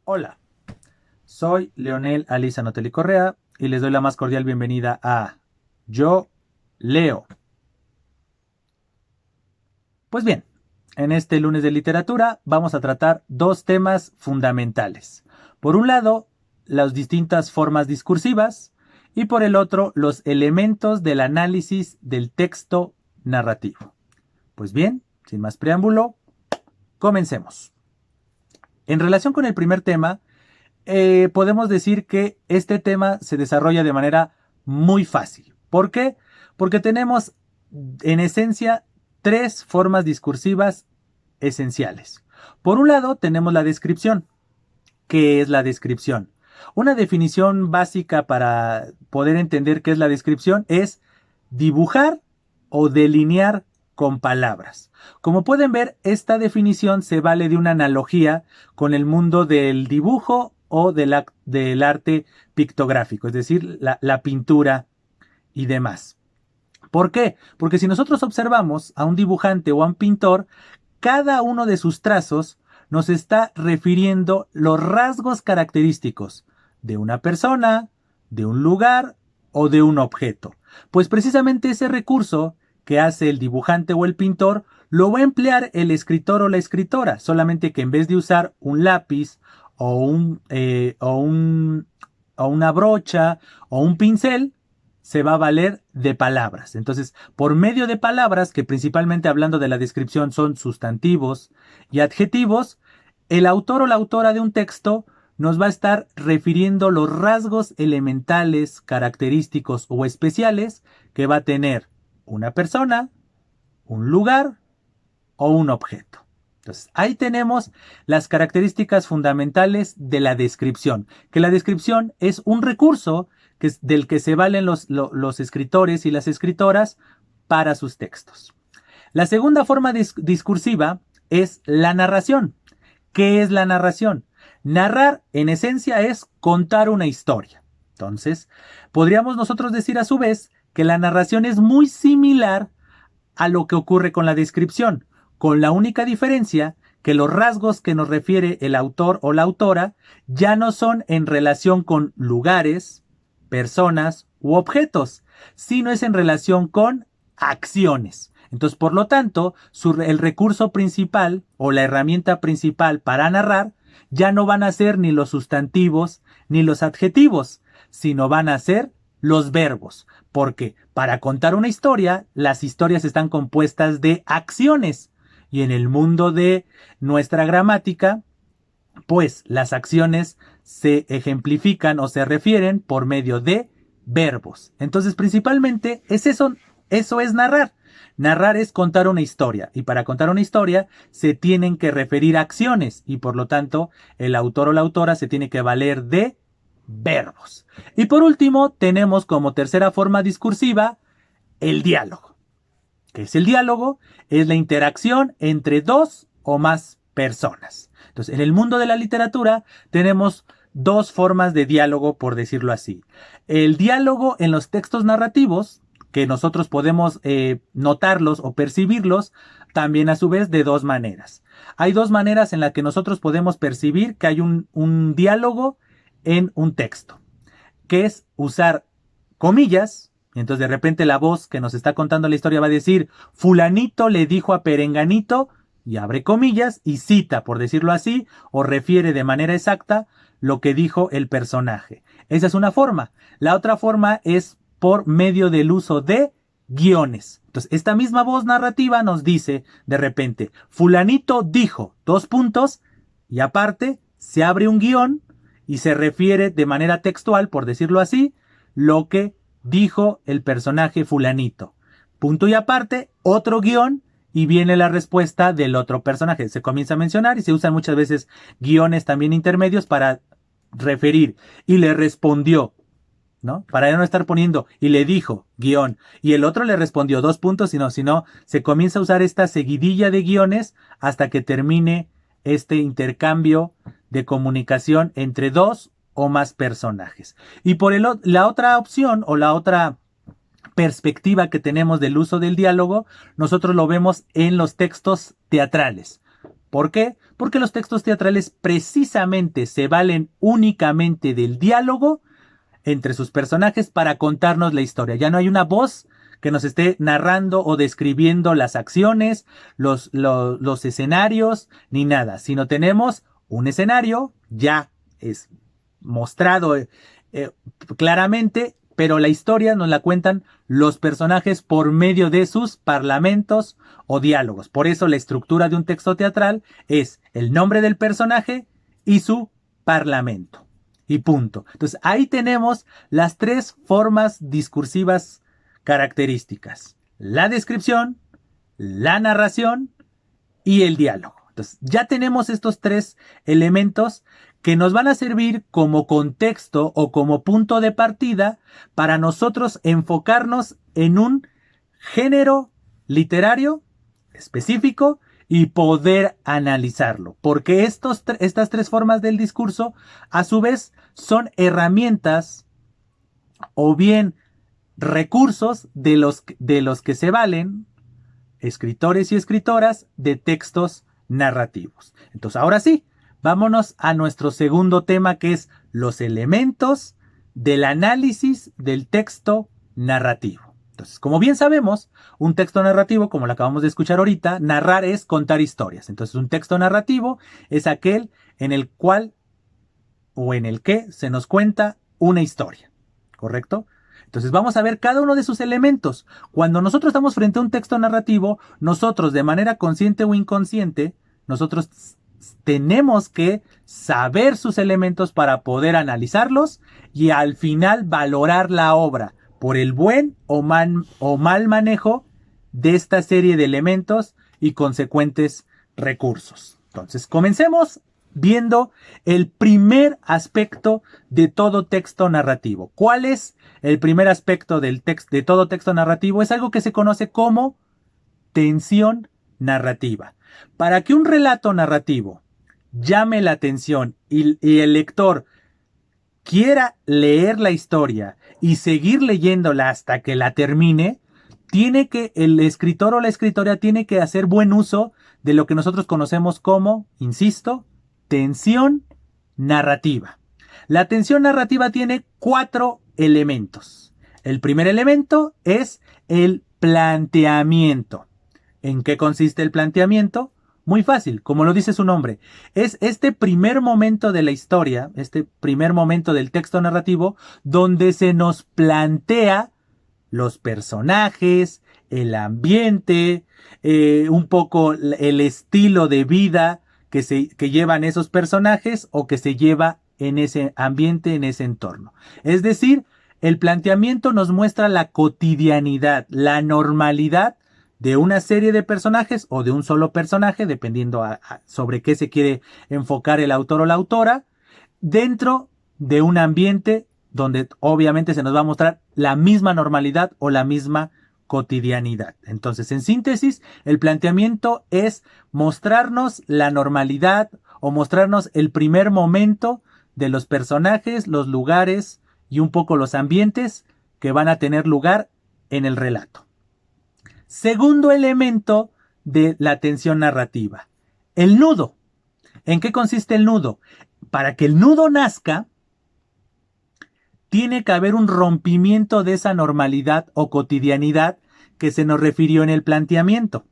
Hola, soy Leonel Aliza Notelli Correa y les doy la más cordial bienvenida a Yo Leo. Pues bien, en este lunes de literatura vamos a tratar dos temas fundamentales. Por un lado, las distintas formas discursivas y por el otro, los elementos del análisis del texto narrativo. Pues bien, sin más preámbulo, comencemos. En relación con el primer tema, podemos decir que este tema se desarrolla de manera muy fácil. ¿Por qué? Porque tenemos en esencia tres formas discursivas esenciales. Por un lado tenemos la descripción. ¿Qué es la descripción? Una definición básica para poder entender qué es la descripción es dibujar o delinear con palabras. Como pueden ver, esta definición se vale de una analogía con el mundo del dibujo o del arte pictográfico, es decir, la pintura y demás. ¿Por qué? Porque si nosotros observamos a un dibujante o a un pintor, cada uno de sus trazos nos está refiriendo los rasgos característicos de una persona, de un lugar o de un objeto. Pues precisamente ese recurso que hace el dibujante o el pintor lo va a emplear el escritor o la escritora, solamente que en vez de usar un lápiz o, o una brocha o un pincel, se va a valer de palabras. Entonces, por medio de palabras, que principalmente hablando de la descripción son sustantivos y adjetivos, el autor o la autora de un texto nos va a estar refiriendo los rasgos elementales, característicos o especiales que va a tener una persona, un lugar o un objeto. Entonces, ahí tenemos las características fundamentales de la descripción, que la descripción es un recurso del que se valen los escritores y las escritoras para sus textos. La segunda forma discursiva es la narración. ¿Qué es la narración? Narrar, en esencia, es contar una historia. Entonces, podríamos nosotros decir a su vez que la narración es muy similar a lo que ocurre con la descripción, con la única diferencia que los rasgos que nos refiere el autor o la autora ya no son en relación con lugares, personas u objetos, sino es en relación con acciones. Entonces, por lo tanto, el recurso principal o la herramienta principal para narrar ya no van a ser ni los sustantivos ni los adjetivos, sino van a ser los verbos. Porque para contar una historia, las historias están compuestas de acciones. Y en el mundo de nuestra gramática, pues las acciones se ejemplifican o se refieren por medio de verbos. Entonces, principalmente es eso es narrar. Narrar es contar una historia y para contar una historia se tienen que referir acciones y por lo tanto el autor o la autora se tiene que valer de verbos. Y por último tenemos como tercera forma discursiva el diálogo. ¿Qué es el diálogo? Es la interacción entre dos o más personas. Entonces, en el mundo de la literatura tenemos dos formas de diálogo, por decirlo así. El diálogo en los textos narrativos, que nosotros podemos notarlos o percibirlos, también a su vez de dos maneras. Hay dos maneras en las que nosotros podemos percibir que hay un diálogo en un texto, que es usar comillas, y entonces de repente la voz que nos está contando la historia va a decir, fulanito le dijo a perenganito, y abre comillas, y cita, por decirlo así, o refiere de manera exacta lo que dijo el personaje. Esa es una forma. La otra forma es por medio del uso de guiones. Entonces, esta misma voz narrativa nos dice de repente, fulanito dijo, dos puntos, y aparte se abre un guión y se refiere de manera textual, por decirlo así, lo que dijo el personaje fulanito. Punto y aparte, otro guión y viene la respuesta del otro personaje. Se comienza a mencionar y se usan muchas veces guiones también intermedios para referir. Y le respondió, ¿no? Para ya no estar poniendo y le dijo, guión, y el otro le respondió dos puntos, sino se comienza a usar esta seguidilla de guiones hasta que termine este intercambio de comunicación entre dos o más personajes. Y por la otra opción o la otra perspectiva que tenemos del uso del diálogo, nosotros lo vemos en los textos teatrales. ¿Por qué? Porque los textos teatrales precisamente se valen únicamente del diálogo entre sus personajes para contarnos la historia. Ya no hay una voz que nos esté narrando o describiendo las acciones, los escenarios, ni nada, sino tenemos un escenario, ya es mostrado claramente, pero la historia nos la cuentan los personajes por medio de sus parlamentos o diálogos. Por eso la estructura de un texto teatral es el nombre del personaje y su parlamento. Y punto. Entonces ahí tenemos las tres formas discursivas características: la descripción, la narración y el diálogo. Entonces ya tenemos estos tres elementos que nos van a servir como contexto o como punto de partida para nosotros enfocarnos en un género literario específico y poder analizarlo. Porque estas tres formas del discurso, a su vez, son herramientas o bien recursos de los que se valen escritores y escritoras de textos narrativos. Entonces, ahora sí, vámonos a nuestro segundo tema, que es los elementos del análisis del texto narrativo. Entonces, como bien sabemos, un texto narrativo, como lo acabamos de escuchar ahorita, narrar es contar historias. Entonces, un texto narrativo es aquel en el cual o en el que se nos cuenta una historia, ¿correcto? Entonces vamos a ver cada uno de sus elementos. Cuando nosotros estamos frente a un texto narrativo, nosotros de manera consciente o inconsciente, nosotros tenemos que saber sus elementos para poder analizarlos y al final valorar la obra por el buen o mal manejo de esta serie de elementos y consecuentes recursos. Entonces, comencemos viendo el primer aspecto de todo texto narrativo. ¿Cuál es el primer aspecto de todo texto narrativo? Es algo que se conoce como tensión narrativa. Para que un relato narrativo llame la atención y el lector quiera leer la historia y seguir leyéndola hasta que la termine, el escritor o la escritora tiene que hacer buen uso de lo que nosotros conocemos como, insisto, tensión narrativa. La tensión narrativa tiene 4 elementos. El primer elemento es el planteamiento. ¿En qué consiste el planteamiento? Muy fácil, como lo dice su nombre. Es este primer momento de la historia, este primer momento del texto narrativo, donde se nos plantea los personajes, el ambiente, un poco el estilo de vida que llevan esos personajes o que se lleva en ese ambiente, en ese entorno. Es decir, el planteamiento nos muestra la cotidianidad, la normalidad de una serie de personajes o de un solo personaje, dependiendo sobre qué se quiere enfocar el autor o la autora, dentro de un ambiente donde obviamente se nos va a mostrar la misma normalidad o la misma cotidianidad. Entonces, en síntesis, el planteamiento es mostrarnos la normalidad o mostrarnos el primer momento de los personajes, los lugares y un poco los ambientes que van a tener lugar en el relato. Segundo elemento de la tensión narrativa, el nudo. ¿En qué consiste el nudo? Para que el nudo nazca, tiene que haber un rompimiento de esa normalidad o cotidianidad que se nos refirió en el planteamiento.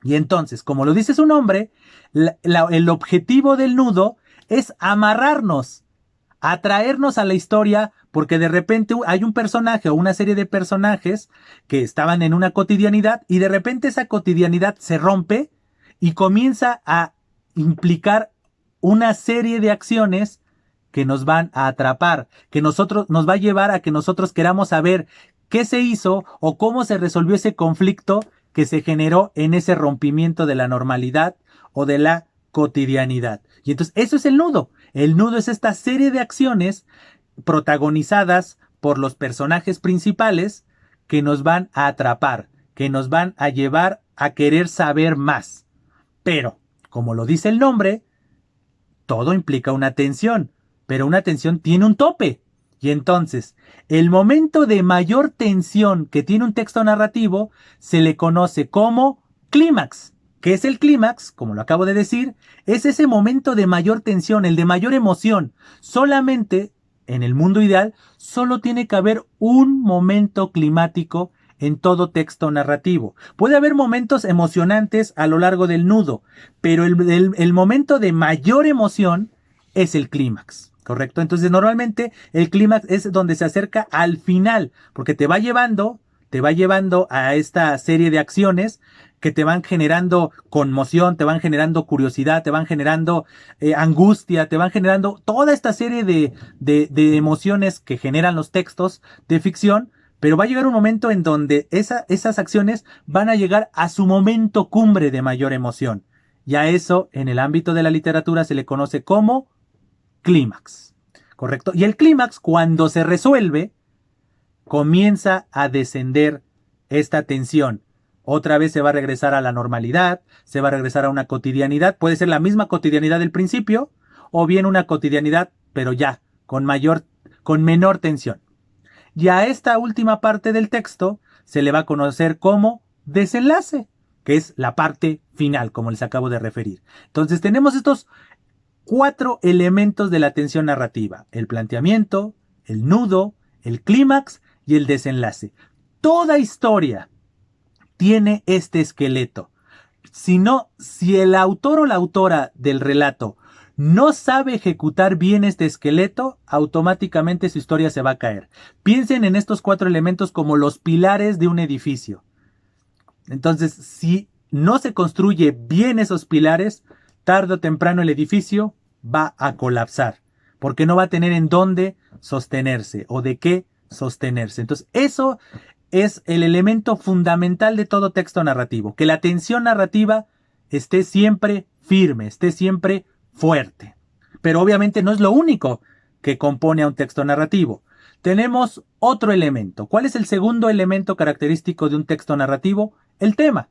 Y entonces, como lo dice su nombre, el objetivo del nudo es amarrarnos, atraernos a la historia, porque de repente hay un personaje o una serie de personajes que estaban en una cotidianidad y de repente esa cotidianidad se rompe y comienza a implicar una serie de acciones que nos van a atrapar, que nos va a llevar a que nosotros queramos saber qué se hizo o cómo se resolvió ese conflicto que se generó en ese rompimiento de la normalidad o de la cotidianidad. Y entonces eso es el nudo. El nudo es esta serie de acciones protagonizadas por los personajes principales que nos van a atrapar, que nos van a llevar a querer saber más. Pero, como lo dice el nombre, todo implica una tensión, pero una tensión tiene un tope. Y entonces, el momento de mayor tensión que tiene un texto narrativo se le conoce como clímax. ¿Qué es el clímax? Como lo acabo de decir, es ese momento de mayor tensión, el de mayor emoción. Solamente, en el mundo ideal, solo tiene que haber un momento climático en todo texto narrativo. Puede haber momentos emocionantes a lo largo del nudo, pero el momento de mayor emoción es el clímax, ¿correcto? Entonces normalmente el clímax es donde se acerca al final, porque te va llevando a esta serie de acciones que te van generando conmoción, te van generando curiosidad, te van generando angustia, te van generando toda esta serie de emociones que generan los textos de ficción, pero va a llegar un momento en donde esas acciones van a llegar a su momento cumbre de mayor emoción. Y a eso, en el ámbito de la literatura, se le conoce como clímax, ¿correcto? Y el clímax, cuando se resuelve, comienza a descender esta tensión. Otra vez se va a regresar a la normalidad, se va a regresar a una cotidianidad. Puede ser la misma cotidianidad del principio, o bien una cotidianidad, pero ya, con menor tensión. Y a esta última parte del texto se le va a conocer como desenlace, que es la parte final, como les acabo de referir. Entonces tenemos estos 4 elementos de la tensión narrativa: el planteamiento, el nudo, el clímax y el desenlace. Toda historia tiene este esqueleto. Si el autor o la autora del relato no sabe ejecutar bien este esqueleto, automáticamente su historia se va a caer. Piensen en estos 4 elementos como los pilares de un edificio. Entonces, si no se construye bien esos pilares, tarde o temprano el edificio va a colapsar, porque no va a tener en dónde sostenerse o de qué sostenerse. Entonces, eso es el elemento fundamental de todo texto narrativo, que la tensión narrativa esté siempre firme, esté siempre fuerte. Pero obviamente no es lo único que compone a un texto narrativo. Tenemos otro elemento. ¿Cuál es el segundo elemento característico de un texto narrativo? El tema.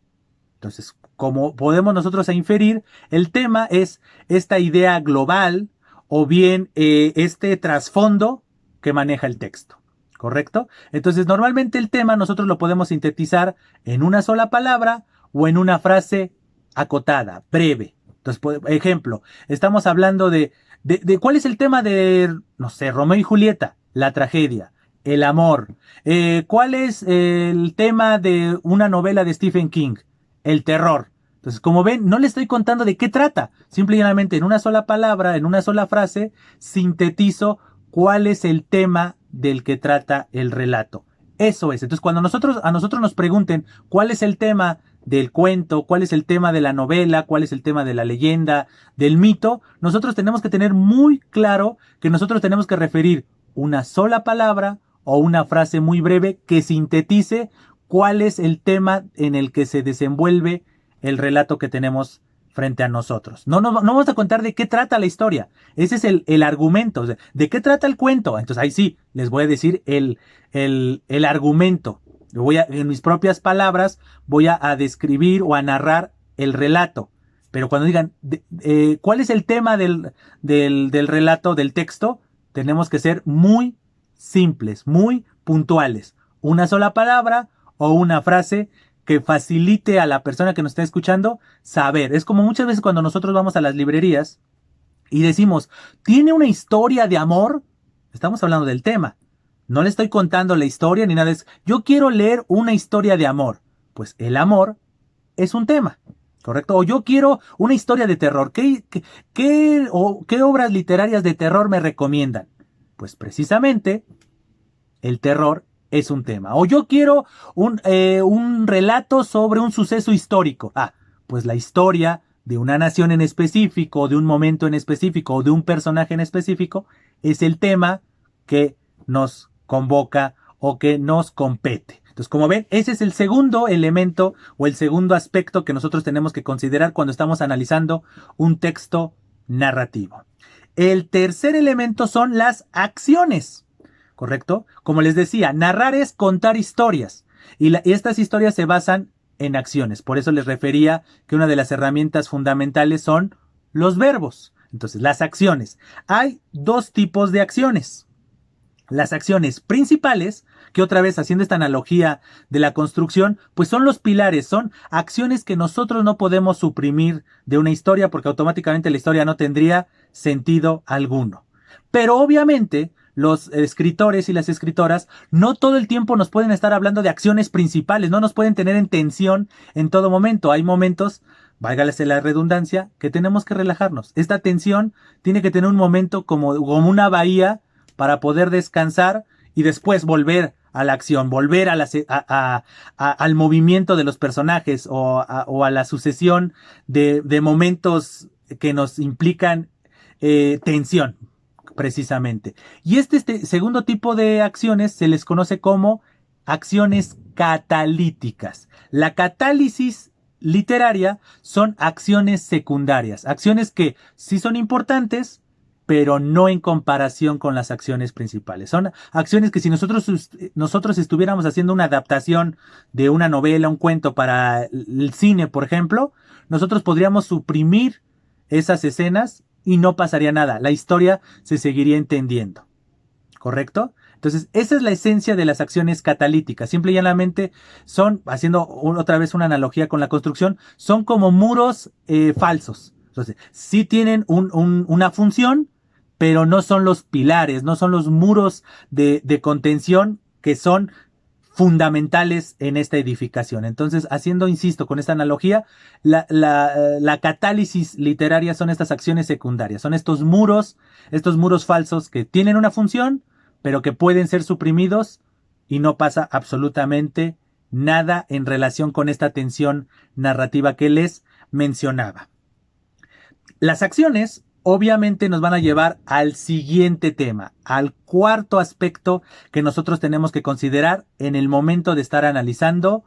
Entonces, como podemos nosotros inferir, el tema es esta idea global o bien este trasfondo que maneja el texto, ¿correcto? Entonces, normalmente el tema nosotros lo podemos sintetizar en una sola palabra o en una frase acotada, breve. Entonces, por ejemplo, estamos hablando de cuál es el tema de, no sé, Romeo y Julieta, la tragedia, el amor. ¿Cuál es el tema de una novela de Stephen King? El terror. Entonces, como ven, no le estoy contando de qué trata. Simplemente en una sola palabra, en una sola frase, sintetizo cuál es el tema del que trata el relato. Eso es. Entonces, cuando a nosotros nos pregunten cuál es el tema del cuento, cuál es el tema de la novela, cuál es el tema de la leyenda, del mito, nosotros tenemos que tener muy claro que nosotros tenemos que referir una sola palabra o una frase muy breve que sintetice cuál es el tema en el que se desenvuelve el relato que tenemos frente a nosotros. No vamos a contar de qué trata la historia. Ese es el argumento. ¿De qué trata el cuento? Entonces ahí sí, les voy a decir el argumento. En mis propias palabras, voy a describir o a narrar el relato. Pero cuando digan, ¿cuál es el tema del relato, del texto? Tenemos que ser muy simples, muy puntuales. Una sola palabra o una frase que facilite a la persona que nos está escuchando saber. Es como muchas veces cuando nosotros vamos a las librerías y decimos, ¿tiene una historia de amor? Estamos hablando del tema. No le estoy contando la historia ni nada. Yo quiero leer una historia de amor. Pues el amor es un tema, ¿correcto? O yo quiero una historia de terror. ¿Qué obras literarias de terror me recomiendan? Pues precisamente el terror es un tema. O yo quiero un relato sobre un suceso histórico. Pues la historia de una nación en específico, de un momento en específico, o de un personaje en específico, es el tema que nos convoca o que nos compete. Entonces, como ven, ese es el segundo elemento o el segundo aspecto que nosotros tenemos que considerar cuando estamos analizando un texto narrativo. El tercer elemento son las acciones, ¿correcto? Como les decía, narrar es contar historias y estas historias se basan en acciones. Por eso les refería que una de las herramientas fundamentales son los verbos. Entonces, las acciones. Hay 2 tipos de acciones. Las acciones principales, que otra vez haciendo esta analogía de la construcción, pues son los pilares, son acciones que nosotros no podemos suprimir de una historia porque automáticamente la historia no tendría sentido alguno. Pero obviamente los escritores y las escritoras no todo el tiempo nos pueden estar hablando de acciones principales, no nos pueden tener en tensión en todo momento. Hay momentos, válgase la redundancia, que tenemos que relajarnos. Esta tensión tiene que tener un momento como una bahía para poder descansar y después volver a la acción, volver al movimiento de los personajes o a la sucesión de momentos que nos implican tensión, precisamente. Y este segundo tipo de acciones se les conoce como acciones catalíticas. La catálisis literaria son acciones secundarias, acciones que sí son importantes, pero no en comparación con las acciones principales. Son acciones que si nosotros estuviéramos haciendo una adaptación de una novela, un cuento para el cine, por ejemplo, nosotros podríamos suprimir esas escenas y no pasaría nada. La historia se seguiría entendiendo. ¿Correcto? Entonces, esa es la esencia de las acciones catalíticas. Simple y llanamente son, haciendo otra vez una analogía con la construcción, son como muros falsos. Entonces, sí tienen una función, pero no son los pilares, no son los muros de contención que son fundamentales en esta edificación. Entonces, haciendo, insisto, con esta analogía, la catálisis literaria son estas acciones secundarias, son estos muros falsos que tienen una función, pero que pueden ser suprimidos y no pasa absolutamente nada en relación con esta tensión narrativa que les mencionaba. Las acciones obviamente nos van a llevar al siguiente tema, al cuarto aspecto que nosotros tenemos que considerar en el momento de estar analizando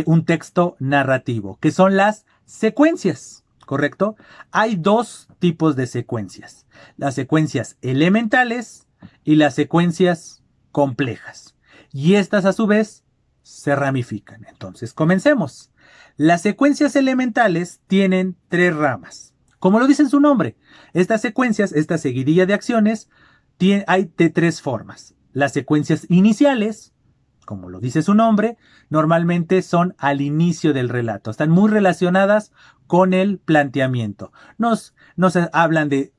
un texto narrativo, que son las secuencias, ¿correcto? Hay dos tipos de secuencias, las secuencias elementales y las secuencias complejas. Y estas a su vez se ramifican. Entonces, comencemos. Las secuencias elementales tienen tres ramas. Como lo dice en su nombre, estas secuencias, esta seguidilla de acciones, hay de tres formas. Las secuencias iniciales, como lo dice su nombre, normalmente son al inicio del relato. Están muy relacionadas con el planteamiento. Nos hablan de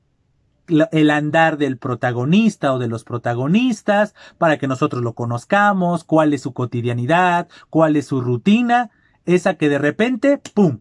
el andar del protagonista o de los protagonistas para que nosotros lo conozcamos, cuál es su cotidianidad, cuál es su rutina, esa que de repente, ¡pum!,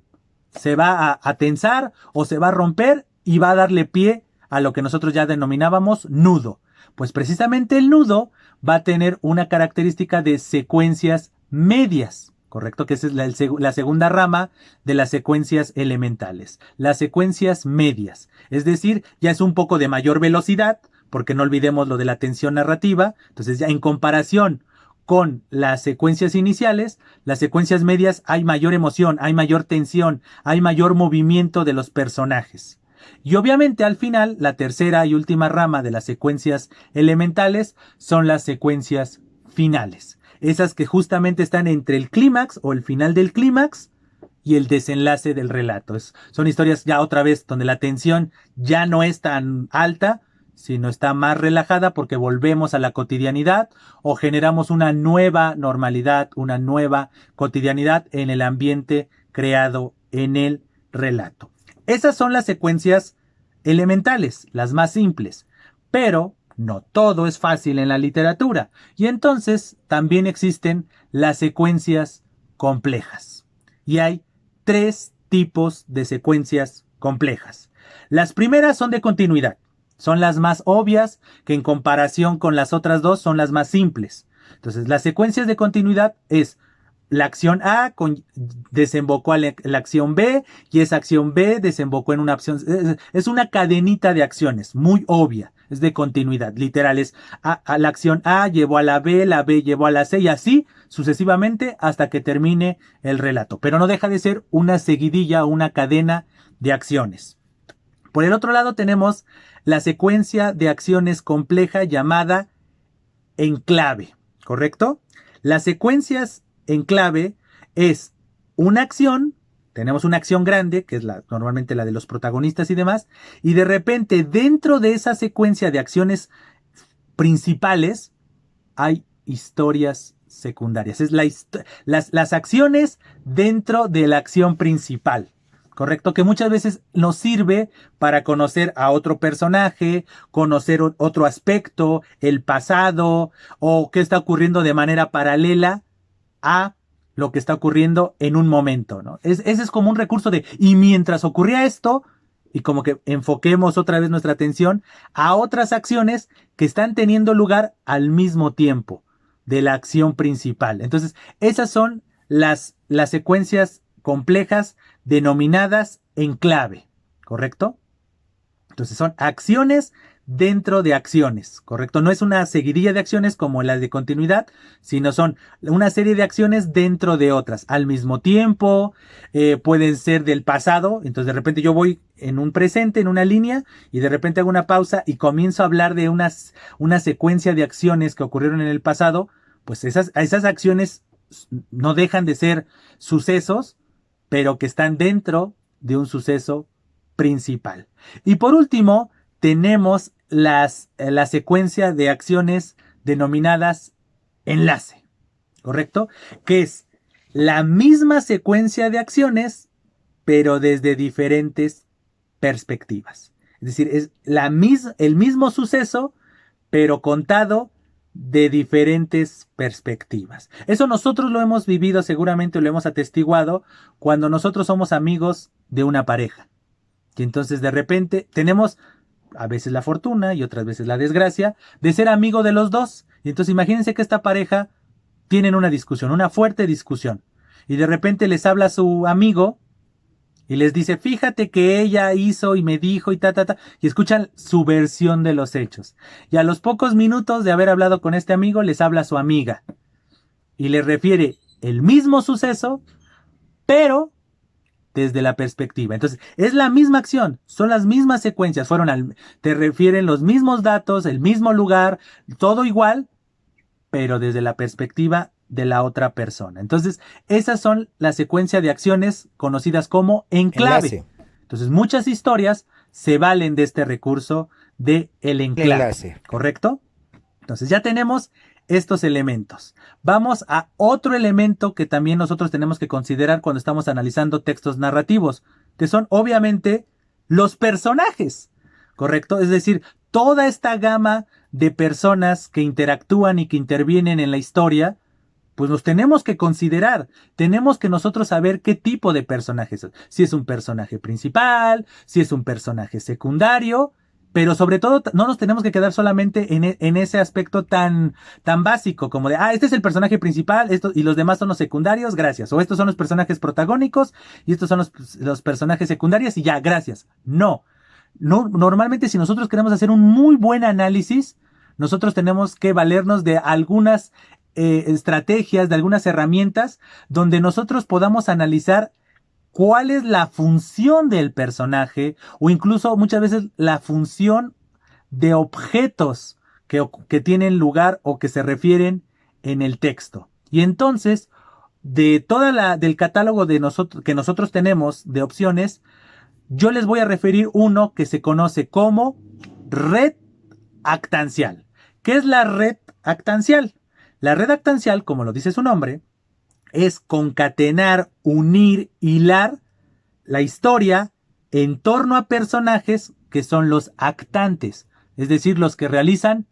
se va a tensar o se va a romper y va a darle pie a lo que nosotros ya denominábamos nudo. Pues precisamente el nudo va a tener una característica de secuencias medias, ¿correcto? Que esa es la segunda rama de las secuencias elementales. Las secuencias medias. Es decir, ya es un poco de mayor velocidad, porque no olvidemos lo de la tensión narrativa. Entonces ya en comparación con las secuencias iniciales, las secuencias medias hay mayor emoción, hay mayor tensión, hay mayor movimiento de los personajes. Y obviamente al final, la tercera y última rama de las secuencias elementales son las secuencias finales. Esas que justamente están entre el clímax o el final del clímax y el desenlace del relato. Son historias ya otra vez donde la tensión ya no es tan alta, sino está más relajada porque volvemos a la cotidianidad o generamos una nueva normalidad, una nueva cotidianidad en el ambiente creado en el relato. Esas son las secuencias elementales, las más simples, pero no todo es fácil en la literatura y entonces también existen las secuencias complejas. Y hay tres tipos de secuencias complejas. Las primeras son de continuidad. Son las más obvias, que en comparación con las otras dos son las más simples. Entonces, las secuencias de continuidad es la acción A desembocó a la acción B y esa acción B desembocó en una acción. Es una cadenita de acciones muy obvia, es de continuidad. Literal, es la acción A llevó a la B llevó a la C y así sucesivamente hasta que termine el relato. Pero no deja de ser una seguidilla o una cadena de acciones. Por el otro lado tenemos la secuencia de acciones compleja llamada enclave, ¿correcto? Las secuencias enclave es una acción, tenemos una acción grande, que es normalmente la de los protagonistas y demás, y de repente dentro de esa secuencia de acciones principales, hay historias secundarias. Es las acciones dentro de la acción principal. Correcto, que muchas veces nos sirve para conocer a otro personaje, conocer otro aspecto, el pasado, o qué está ocurriendo de manera paralela a lo que está ocurriendo en un momento, ¿no? Ese es como un recurso de, y mientras ocurría esto, y como que enfoquemos otra vez nuestra atención a otras acciones que están teniendo lugar al mismo tiempo de la acción principal. Entonces, esas son las secuencias complejas denominadas enclave, ¿correcto? Entonces son acciones dentro de acciones, ¿correcto? No es una seguidilla de acciones como la de continuidad, sino son una serie de acciones dentro de otras, al mismo tiempo, pueden ser del pasado, entonces de repente yo voy en un presente, en una línea, y de repente hago una pausa y comienzo a hablar de una secuencia de acciones que ocurrieron en el pasado, pues esas acciones no dejan de ser sucesos, pero que están dentro de un suceso principal. Y por último, tenemos la secuencia de acciones denominadas enlace, ¿correcto? Que es la misma secuencia de acciones, pero desde diferentes perspectivas. Es decir, es el mismo suceso, pero contado de diferentes perspectivas. Eso nosotros lo hemos vivido, seguramente lo hemos atestiguado, cuando nosotros somos amigos de una pareja. Y entonces de repente tenemos a veces la fortuna y otras veces la desgracia de ser amigo de los dos. Y entonces imagínense que esta pareja tienen una discusión, una fuerte discusión. Y de repente les habla su amigo y les dice, fíjate que ella hizo y me dijo y y escuchan su versión de los hechos. Y a los pocos minutos de haber hablado con este amigo, les habla su amiga y le refiere el mismo suceso, pero desde la perspectiva. Entonces, es la misma acción, son las mismas secuencias, te refieren los mismos datos, el mismo lugar, todo igual, pero desde la perspectiva de la otra persona. Entonces, esas son la secuencia de acciones conocidas como enclave. Enlace. Entonces, muchas historias se valen de este recurso de el enclave. Enlace. ¿Correcto? Entonces, ya tenemos estos elementos. Vamos a otro elemento que también nosotros tenemos que considerar cuando estamos analizando textos narrativos, que son obviamente los personajes, ¿correcto? Es decir, toda esta gama de personas que interactúan y que intervienen en la historia, pues los tenemos que considerar. Tenemos que nosotros saber qué tipo de personajes son. Si es un personaje principal, si es un personaje secundario, pero sobre todo no nos tenemos que quedar solamente en ese aspecto tan básico como de, este es el personaje principal y los demás son los secundarios, gracias. O estos son los personajes protagónicos y estos son los personajes secundarios y ya, gracias. No, normalmente si nosotros queremos hacer un muy buen análisis, nosotros tenemos que valernos de algunas estrategias, de algunas herramientas donde nosotros podamos analizar cuál es la función del personaje o incluso muchas veces la función de objetos que tienen lugar o que se refieren en el texto. Y entonces, de del catálogo que nosotros tenemos de opciones, yo les voy a referir uno que se conoce como red actancial. ¿Qué es la red actancial? La red actancial, como lo dice su nombre, es concatenar, unir, hilar la historia en torno a personajes que son los actantes, es decir, los que realizan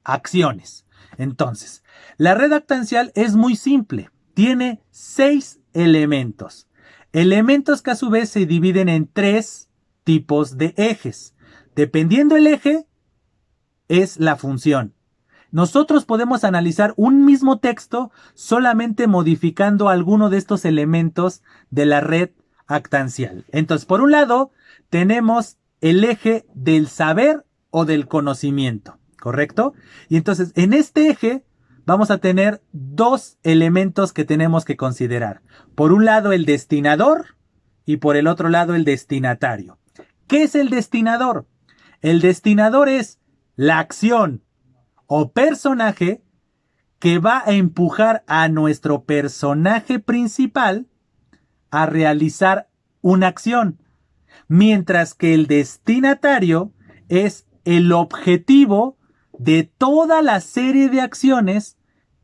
acciones. Entonces, la red actancial es muy simple, tiene 6 elementos. Elementos que a su vez se dividen en 3 tipos de ejes. Dependiendo el eje, es la función. Nosotros podemos analizar un mismo texto solamente modificando alguno de estos elementos de la red actancial. Entonces, por un lado, tenemos el eje del saber o del conocimiento, ¿correcto? Y entonces, en este eje vamos a tener 2 elementos que tenemos que considerar. Por un lado, el destinador y por el otro lado, el destinatario. ¿Qué es el destinador? El destinador es la acción o personaje que va a empujar a nuestro personaje principal a realizar una acción, mientras que el destinatario es el objetivo de toda la serie de acciones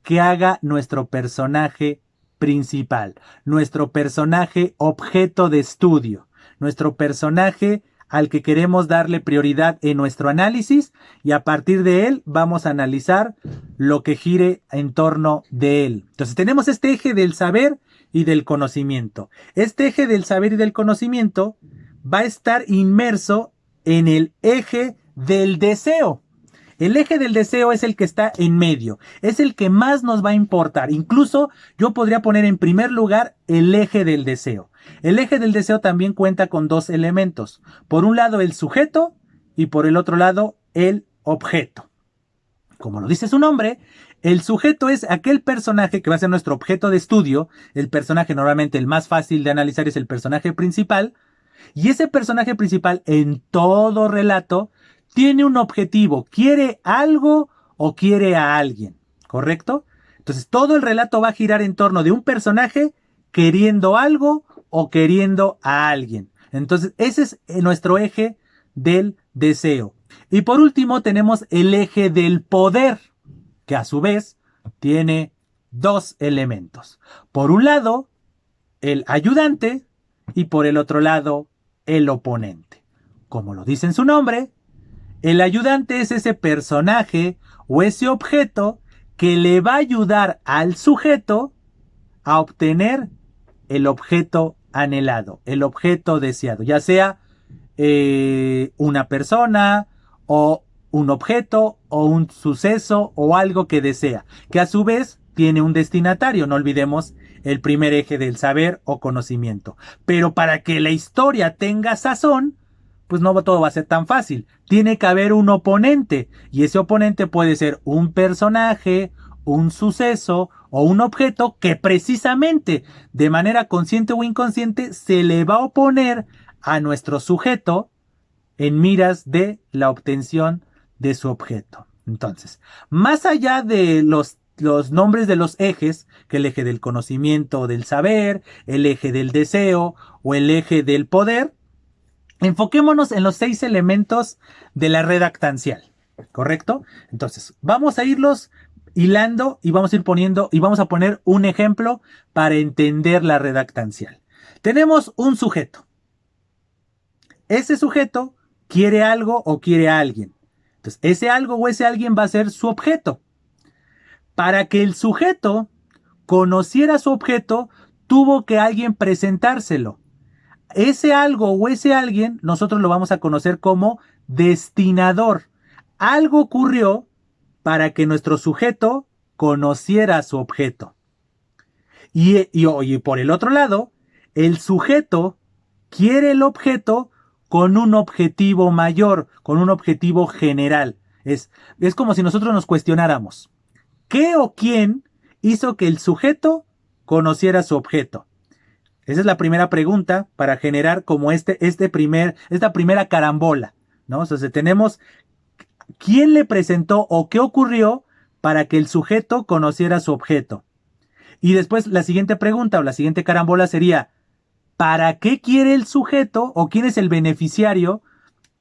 que haga nuestro personaje principal, nuestro personaje objeto de estudio, nuestro personaje al que queremos darle prioridad en nuestro análisis, y a partir de él vamos a analizar lo que gire en torno de él. Entonces tenemos este eje del saber y del conocimiento. Este eje del saber y del conocimiento va a estar inmerso en el eje del deseo. El eje del deseo es el que está en medio, es el que más nos va a importar. Incluso yo podría poner en primer lugar el eje del deseo. El eje del deseo también cuenta con dos elementos. Por un lado el sujeto y por el otro lado el objeto. Como lo dice su nombre, el sujeto es aquel personaje que va a ser nuestro objeto de estudio. El personaje normalmente el más fácil de analizar es el personaje principal. Y ese personaje principal en todo relato tiene un objetivo, quiere algo o quiere a alguien, ¿correcto? Entonces todo el relato va a girar en torno de un personaje queriendo algo o queriendo a alguien. Entonces ese es nuestro eje del deseo. Y por último tenemos el eje del poder, que a su vez tiene dos elementos. Por un lado, el ayudante y por el otro lado, el oponente. Como lo dice en su nombre, el ayudante es ese personaje o ese objeto que le va a ayudar al sujeto a obtener el objeto anhelado, el objeto deseado, ya sea una persona o un objeto o un suceso o algo que desea, que a su vez tiene un destinatario. No olvidemos el primer eje del saber o conocimiento. Pero para que la historia tenga sazón, pues no todo va a ser tan fácil. Tiene que haber un oponente, y ese oponente puede ser un personaje, un suceso o un objeto que precisamente de manera consciente o inconsciente se le va a oponer a nuestro sujeto en miras de la obtención de su objeto. Entonces, más allá de los nombres de los ejes, que el eje del conocimiento o del saber, el eje del deseo o el eje del poder, enfoquémonos en los 6 elementos de la redactancial, ¿correcto? Entonces, vamos a irlos hilando y vamos a ir poniendo y vamos a poner un ejemplo para entender la redactancial. Tenemos un sujeto. Ese sujeto quiere algo o quiere a alguien. Entonces, ese algo o ese alguien va a ser su objeto. Para que el sujeto conociera su objeto, tuvo que alguien presentárselo. Ese algo o ese alguien nosotros lo vamos a conocer como destinador. Algo ocurrió para que nuestro sujeto conociera su objeto. Y por el otro lado, el sujeto quiere el objeto con un objetivo mayor, con un objetivo general. Es como si nosotros nos cuestionáramos, ¿qué o quién hizo que el sujeto conociera su objeto? Esa es la primera pregunta para generar como esta primera carambola, ¿no? O sea, tenemos quién le presentó o qué ocurrió para que el sujeto conociera su objeto. Y después la siguiente pregunta o la siguiente carambola sería, ¿para qué quiere el sujeto o quién es el beneficiario,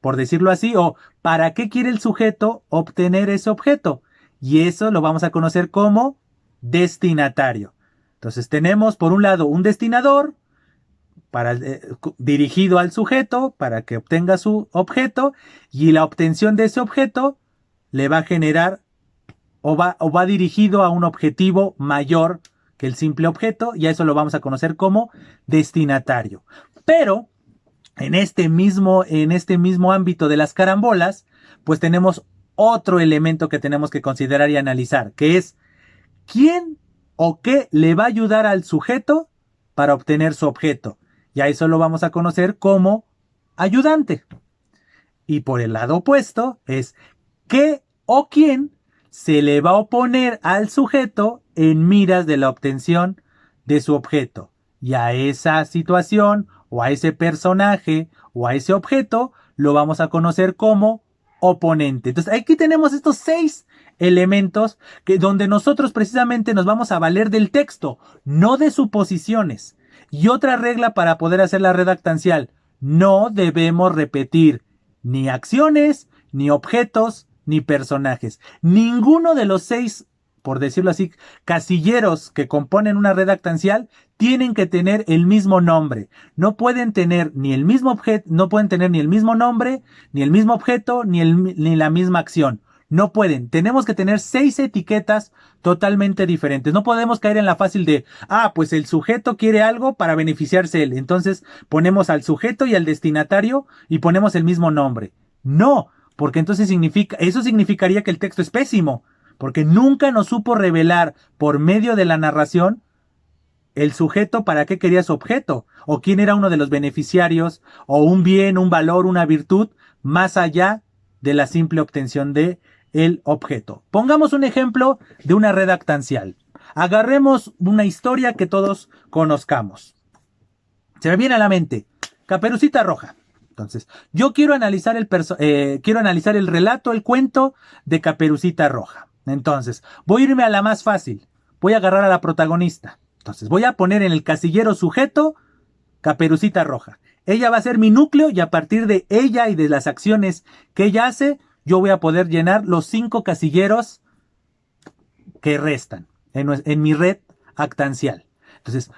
por decirlo así, o para qué quiere el sujeto obtener ese objeto? Y eso lo vamos a conocer como destinatario. Entonces tenemos por un lado un destinador dirigido al sujeto para que obtenga su objeto, y la obtención de ese objeto le va a generar o va dirigido a un objetivo mayor que el simple objeto, y a eso lo vamos a conocer como destinatario. Pero en este mismo ámbito de las carambolas, pues tenemos otro elemento que tenemos que considerar y analizar, que es quién o qué le va a ayudar al sujeto para obtener su objeto. Y a eso lo vamos a conocer como ayudante. Y por el lado opuesto es qué o quién se le va a oponer al sujeto en miras de la obtención de su objeto. Y a esa situación o a ese personaje o a ese objeto lo vamos a conocer como oponente. Entonces aquí tenemos estos 6 elementos donde nosotros precisamente nos vamos a valer del texto, no de suposiciones. Y otra regla para poder hacer la redactancial: no debemos repetir ni acciones ni objetos ni personajes. Ninguno de los 6, por decirlo así, casilleros que componen una red actancial tienen que tener el mismo nombre. No pueden tener ni el mismo objeto, no pueden tener ni el mismo nombre, ni el mismo objeto, ni la misma acción. No pueden. Tenemos que tener 6 etiquetas totalmente diferentes. No podemos caer en la fácil de, pues el sujeto quiere algo para beneficiarse él. Entonces ponemos al sujeto y al destinatario y ponemos el mismo nombre. No, porque entonces eso significaría que el texto es pésimo. Porque nunca nos supo revelar por medio de la narración el sujeto para qué quería su objeto, o quién era uno de los beneficiarios, o un bien, un valor, una virtud, más allá de la simple obtención de el objeto. Pongamos un ejemplo de una red actancial. Agarremos una historia que todos conozcamos. Se me viene a la mente Caperucita Roja. Entonces, yo quiero analizar el relato, el cuento de Caperucita Roja. Entonces, voy a irme a la más fácil. Voy a agarrar a la protagonista. Entonces, voy a poner en el casillero sujeto Caperucita Roja. Ella va a ser mi núcleo y a partir de ella y de las acciones que ella hace, yo voy a poder llenar los 5 casilleros que restan en mi red actancial. Entonces,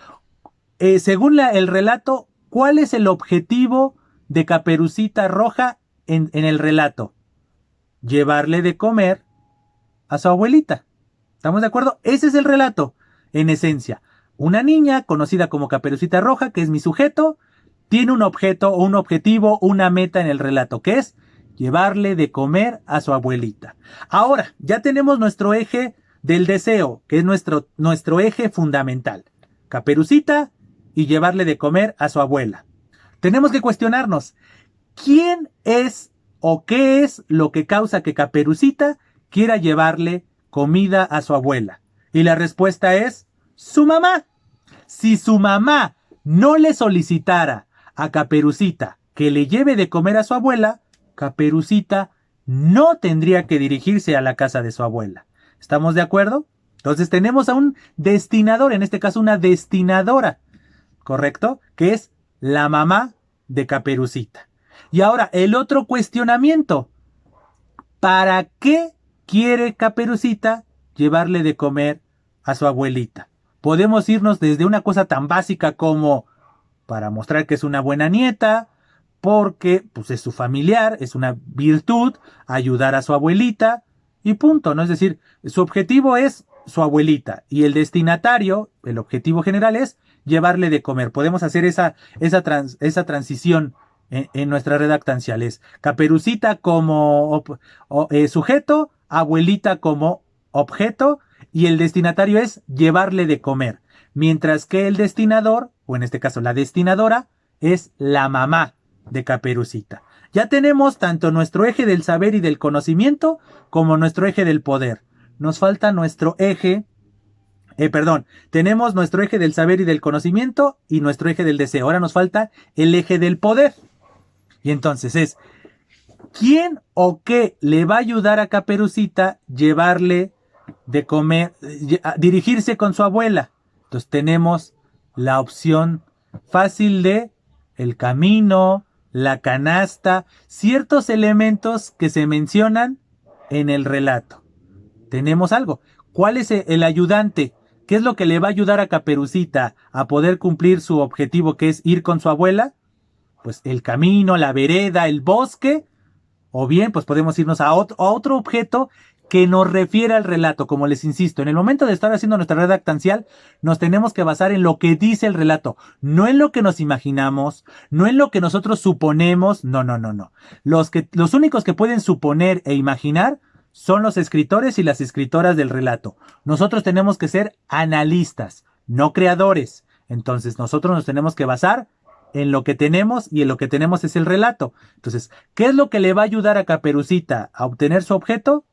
según el relato, ¿cuál es el objetivo de Caperucita Roja en el relato? Llevarle de comer a su abuelita. ¿Estamos de acuerdo? Ese es el relato, en esencia. Una niña conocida como Caperucita Roja, que es mi sujeto, tiene un objeto o un objetivo, una meta en el relato, que es llevarle de comer a su abuelita. Ahora, ya tenemos nuestro eje del deseo, que es nuestro eje fundamental. Caperucita y llevarle de comer a su abuela. Tenemos que cuestionarnos, ¿quién es o qué es lo que causa que Caperucita quiera llevarle comida a su abuela? Y la respuesta es su mamá. Si su mamá no le solicitara a Caperucita que le lleve de comer a su abuela, Caperucita no tendría que dirigirse a la casa de su abuela. ¿Estamos de acuerdo? Entonces tenemos a un destinador, en este caso una destinadora, ¿correcto? Que es la mamá de Caperucita. Y ahora, el otro cuestionamiento. ¿Para qué quiere Caperucita llevarle de comer a su abuelita? Podemos irnos desde una cosa tan básica como para mostrar que es una buena nieta, porque pues es su familiar, es una virtud, ayudar a su abuelita y punto, ¿no? Es decir, su objetivo es su abuelita y el destinatario, el objetivo general es llevarle de comer. Podemos hacer esa transición en nuestra red actancial. Es Caperucita como sujeto, abuelita como objeto y el destinatario es llevarle de comer. Mientras que el destinador, o en este caso la destinadora, es la mamá de Caperucita. Ya tenemos tanto nuestro eje del saber y del conocimiento como nuestro eje del poder. Nos falta nuestro eje, tenemos nuestro eje del saber y del conocimiento y nuestro eje del deseo. Ahora nos falta el eje del poder. Y entonces es, ¿quién o qué le va a ayudar a Caperucita llevarle de comer, dirigirse con su abuela? Entonces tenemos la opción fácil de el camino, la canasta, ciertos elementos que se mencionan en el relato. Tenemos algo. ¿Cuál es el ayudante? ¿Qué es lo que le va a ayudar a Caperucita a poder cumplir su objetivo, que es ir con su abuela? Pues el camino, la vereda, el bosque, o bien pues podemos irnos a otro objeto que nos refiere al relato. Como les insisto, en el momento de estar haciendo nuestra red actancial, nos tenemos que basar en lo que dice el relato, no en lo que nos imaginamos, no en lo que nosotros suponemos, no. Los únicos que pueden suponer e imaginar son los escritores y las escritoras del relato. Nosotros tenemos que ser analistas, no creadores. Entonces nosotros nos tenemos que basar en lo que tenemos y en lo que tenemos es el relato. Entonces, ¿qué es lo que le va a ayudar a Caperucita a obtener su objeto?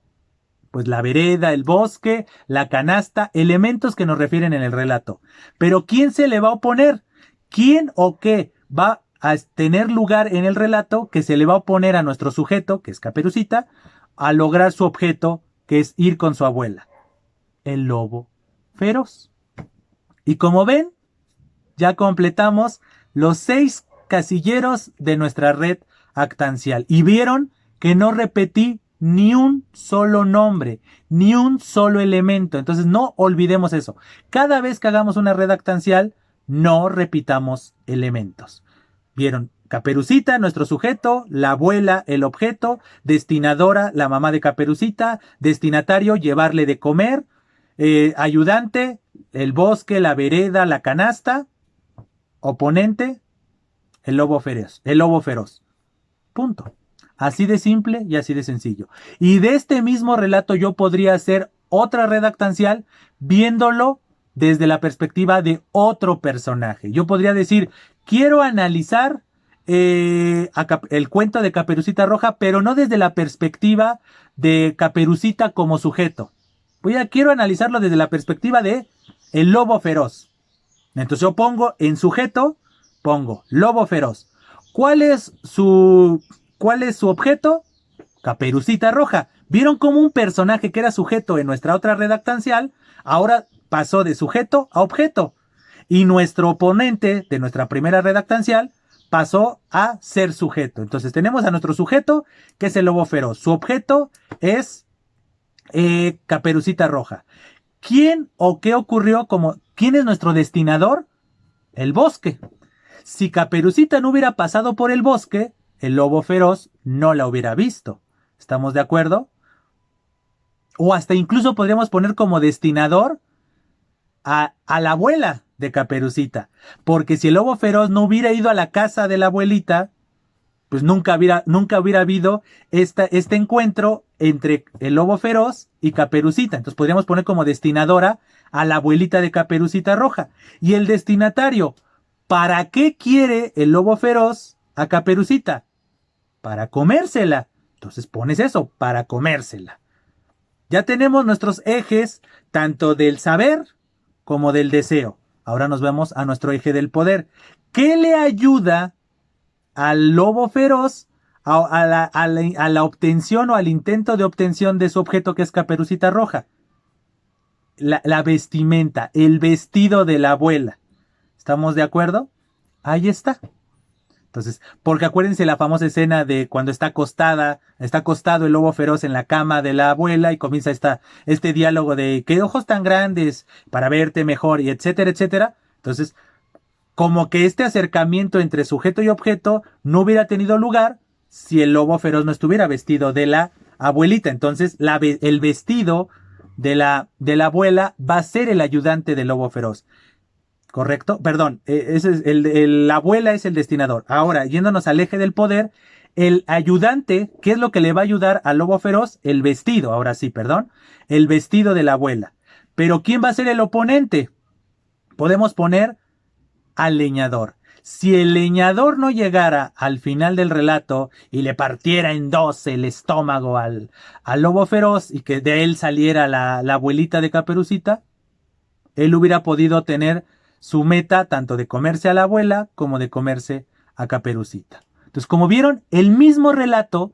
Pues la vereda, el bosque, la canasta, elementos que nos refieren en el relato. Pero ¿quién se le va a oponer? ¿Quién o qué va a tener lugar en el relato que se le va a oponer a nuestro sujeto, que es Caperucita, a lograr su objeto, que es ir con su abuela? El lobo feroz. Y como ven, ya completamos los 6 casilleros de nuestra red actancial. Y vieron que no repetí ni un solo nombre, ni un solo elemento. Entonces no olvidemos eso. Cada vez que hagamos una redactancial, no repitamos elementos. ¿Vieron? Caperucita, nuestro sujeto, la abuela, el objeto, destinadora, la mamá de Caperucita, destinatario, llevarle de comer, ayudante, el bosque, la vereda, la canasta, oponente, el lobo feroz. El lobo feroz. Punto. Así de simple y así de sencillo. Y de este mismo relato yo podría hacer otra redactancial viéndolo desde la perspectiva de otro personaje. Yo podría decir, quiero analizar el cuento de Caperucita Roja, pero no desde la perspectiva de Caperucita como sujeto. Quiero analizarlo desde la perspectiva de el lobo feroz. Entonces yo pongo en sujeto, pongo lobo feroz. ¿Cuál es su objeto? Caperucita Roja. ¿Vieron cómo un personaje que era sujeto en nuestra otra redactancial ahora pasó de sujeto a objeto? Y nuestro oponente de nuestra primera redactancial pasó a ser sujeto. Entonces tenemos a nuestro sujeto, que es el lobo feroz. Su objeto es Caperucita Roja. ¿Quién o qué ocurrió quién es nuestro destinador? El bosque. Si Caperucita no hubiera pasado por el bosque, el lobo feroz no la hubiera visto. ¿Estamos de acuerdo? O hasta incluso podríamos poner como destinador a la abuela de Caperucita. Porque si el lobo feroz no hubiera ido a la casa de la abuelita, pues nunca hubiera habido este encuentro entre el lobo feroz y Caperucita. Entonces podríamos poner como destinadora a la abuelita de Caperucita Roja. Y el destinatario, ¿para qué quiere el lobo feroz a Caperucita? Para comérsela. Entonces pones eso, para comérsela. Ya tenemos nuestros ejes, tanto del saber como del deseo. Ahora nos vemos a nuestro eje del poder. ¿Qué le ayuda al lobo feroz a la obtención o al intento de obtención de su objeto, que es Caperucita Roja? La vestimenta, el vestido de la abuela. ¿Estamos de acuerdo? Ahí está. Entonces, porque acuérdense la famosa escena de cuando está acostado el lobo feroz en la cama de la abuela y comienza este diálogo de qué ojos tan grandes para verte mejor y etcétera, etcétera. Entonces, como que este acercamiento entre sujeto y objeto no hubiera tenido lugar si el lobo feroz no estuviera vestido de la abuelita. Entonces, el vestido de la abuela va a ser el ayudante del lobo feroz. ¿Correcto? Perdón, la abuela es el destinador. Ahora, yéndonos al eje del poder, el ayudante, ¿qué es lo que le va a ayudar al lobo feroz? El vestido, ahora sí, perdón. El vestido de la abuela. Pero ¿quién va a ser el oponente? Podemos poner al leñador. Si el leñador no llegara al final del relato y le partiera en dos el estómago al lobo feroz y que de él saliera la abuelita de Caperucita, él hubiera podido tener su meta tanto de comerse a la abuela como de comerse a Caperucita. Entonces, como vieron, el mismo relato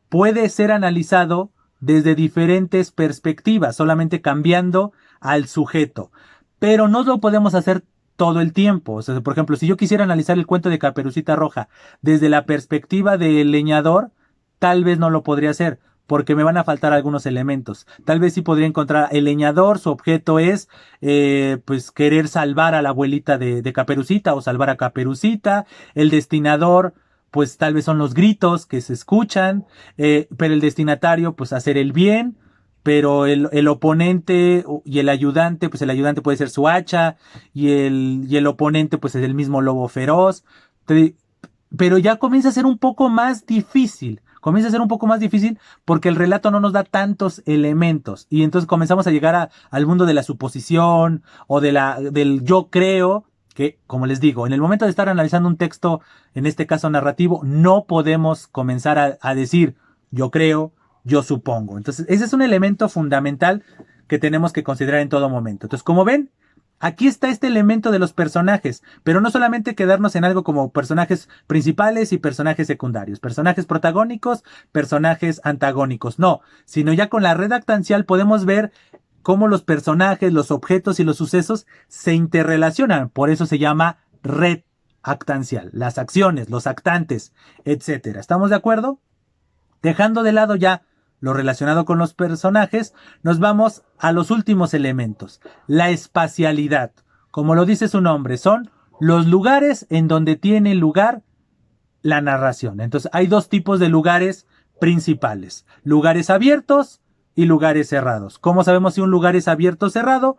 puede ser analizado desde diferentes perspectivas, solamente cambiando al sujeto. Pero no lo podemos hacer todo el tiempo. O sea, por ejemplo, si yo quisiera analizar el cuento de Caperucita Roja desde la perspectiva del leñador, tal vez no lo podría hacer, porque me van a faltar algunos elementos. Tal vez sí podría encontrar el leñador, su objeto es pues querer salvar a la abuelita de Caperucita o salvar a Caperucita. El destinador, pues tal vez son los gritos que se escuchan, pero el destinatario, pues hacer el bien. Pero el oponente y el ayudante, pues el ayudante puede ser su hacha y el oponente pues es el mismo lobo feroz. Pero ya comienza a ser un poco más difícil. Comienza a ser un poco más difícil porque el relato no nos da tantos elementos. Y entonces comenzamos a llegar al mundo de la suposición o del yo creo, que, como les digo, en el momento de estar analizando un texto, en este caso narrativo, no podemos comenzar a decir yo creo, yo supongo. Entonces, ese es un elemento fundamental que tenemos que considerar en todo momento. Entonces, como ven, aquí está este elemento de los personajes, pero no solamente quedarnos en algo como personajes principales y personajes secundarios, personajes protagónicos, personajes antagónicos, no, sino ya con la redactancial podemos ver cómo los personajes, los objetos y los sucesos se interrelacionan, por eso se llama red actancial, las acciones, los actantes, etcétera. ¿Estamos de acuerdo? Dejando de lado ya lo relacionado con los personajes, nos vamos a los últimos elementos. La espacialidad. Como lo dice su nombre, son los lugares en donde tiene lugar la narración. Entonces hay dos tipos de lugares principales. Lugares abiertos y lugares cerrados. ¿Cómo sabemos si un lugar es abierto o cerrado?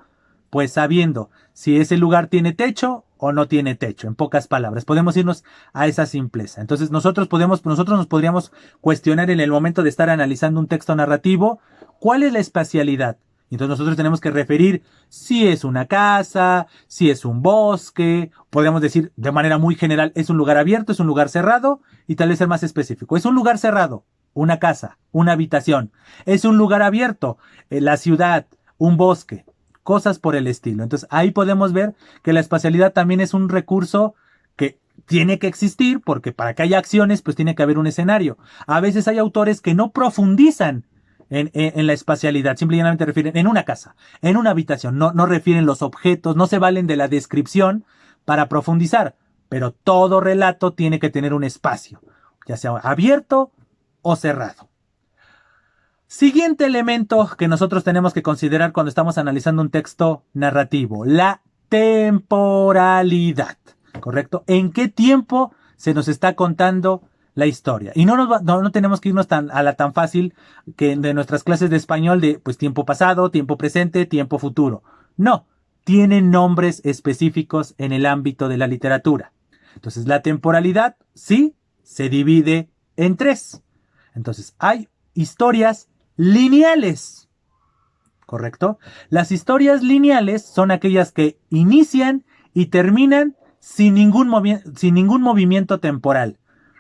Pues sabiendo si ese lugar tiene techo o no tiene techo, en pocas palabras. Podemos irnos a esa simpleza. Entonces nosotros nos podríamos cuestionar en el momento de estar analizando un texto narrativo, ¿cuál es la espacialidad? Entonces nosotros tenemos que referir si es una casa, si es un bosque, podríamos decir de manera muy general, es un lugar abierto, es un lugar cerrado, y tal vez ser más específico. Es un lugar cerrado, una casa, una habitación. Es un lugar abierto, la ciudad, un bosque, cosas por el estilo. Entonces ahí podemos ver que la espacialidad también es un recurso que tiene que existir, porque para que haya acciones, pues tiene que haber un escenario. A veces hay autores que no profundizan en la espacialidad, simplemente refieren en una casa, en una habitación, no refieren los objetos, no se valen de la descripción para profundizar, pero todo relato tiene que tener un espacio, ya sea abierto o cerrado. Siguiente elemento que nosotros tenemos que considerar cuando estamos analizando un texto narrativo, la temporalidad, ¿correcto? ¿En qué tiempo se nos está contando la historia? Y no tenemos que irnos a la tan fácil que de nuestras clases de español de pues tiempo pasado, tiempo presente, tiempo futuro. No, tienen nombres específicos en el ámbito de la literatura. Entonces la temporalidad sí se divide en tres. Entonces hay historias lineales, ¿correcto? Las historias lineales son aquellas que inician y terminan sin ningún movimiento temporal.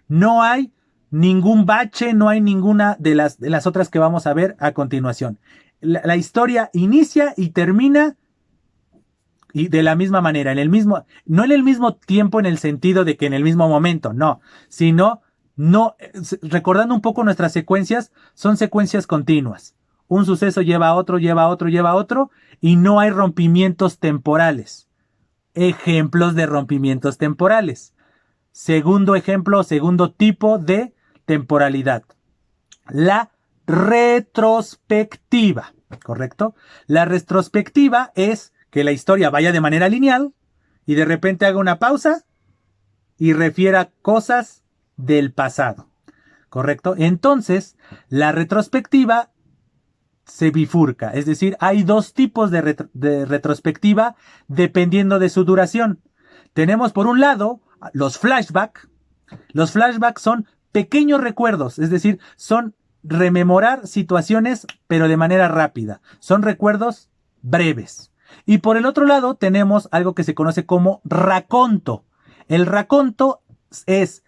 No hay ningún bache, no hay ninguna de las otras que vamos a ver a continuación. La historia inicia y termina y de la misma manera, no en el mismo tiempo en el sentido de que en el mismo momento, no, sino recordando un poco nuestras secuencias, son secuencias continuas. Un suceso lleva a otro, lleva a otro, lleva a otro, y no hay rompimientos temporales. Ejemplos de rompimientos temporales. Segundo ejemplo, segundo tipo de temporalidad. La retrospectiva, ¿correcto? La retrospectiva es que la historia vaya de manera lineal y de repente haga una pausa y refiera cosas del pasado, ¿correcto? Entonces, la retrospectiva se bifurca, es decir, hay dos tipos de retrospectiva dependiendo de su duración. Tenemos por un lado los flashbacks. Los flashbacks son pequeños recuerdos, es decir, son rememorar situaciones pero de manera rápida. Son recuerdos breves. Y por el otro lado tenemos algo que se conoce como raconto. El raconto es